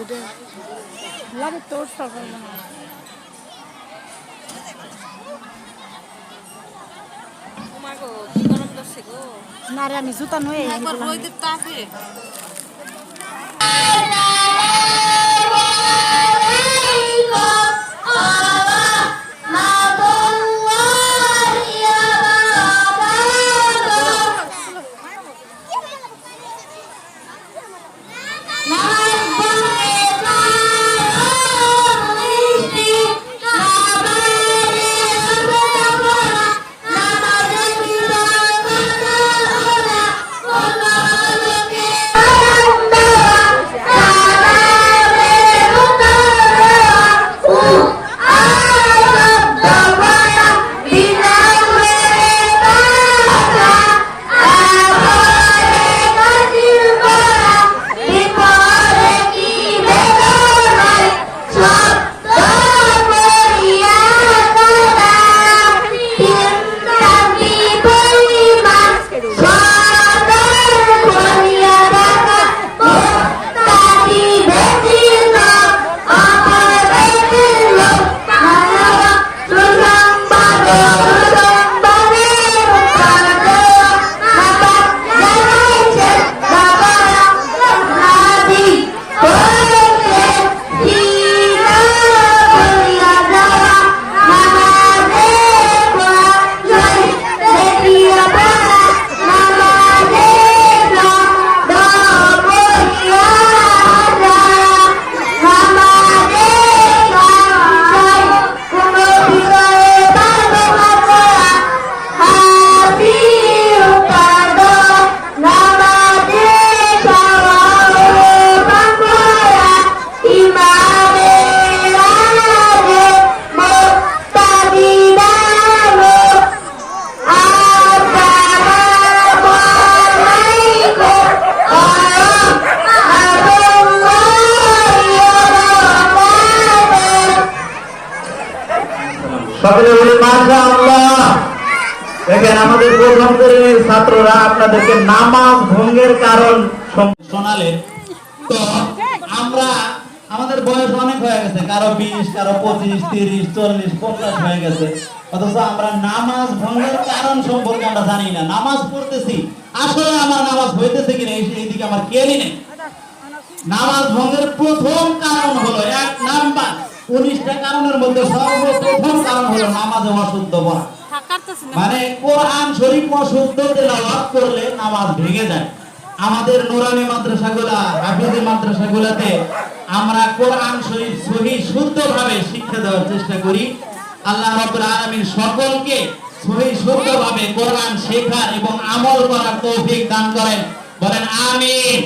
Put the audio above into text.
রে লাগে তোর সকাল না রে আমি জুতা নয়ে সকলে বলে মাশাআল্লাহ। দেখেন আমাদের প্রথম শ্রেণীর ছাত্ররা আপনাদেরকে নামাজ ভঙ্গের কারণ শোনালেন। তো আমরা আমাদের বয়স অনেক হয়ে গেছে, কারো 20, কারো 25, 30, 40, 50 হয়ে গেছে, অথচ আমরা নামাজ ভঙ্গের কারণ সম্পর্কে আমরা জানি না। নামাজ পড়তেছি, আসলে আমার নামাজ হইতেছে কিনা এইদিকে আমার খেয়ালই নেই। নামাজ ভঙ্গের প্রথম কারণ হলো 1 নাম্বার, 19টা কারণের মধ্যে সর্বপ্রথম কারণ হলো নামাজে অশুদ্ধ পড়া। মানে কোরআন শরীফ অশুদ্ধ তেলাওয়াত করলে নামাজ ভেঙে যায়। আমাদের নুরানি মাদ্রাসাগুলা, হাফিজি মাদ্রাসাগুলাতে আমরা কোরআন শরীফ সহিহ শুদ্ধভাবে শিক্ষা দেওয়ার চেষ্টা করি। আল্লাহ রাব্বুল আলামিন সকলকে সহিহ শুদ্ধভাবে কোরআন শেখার এবং আমল করার তৌফিক দান করেন। বলেন আমিন।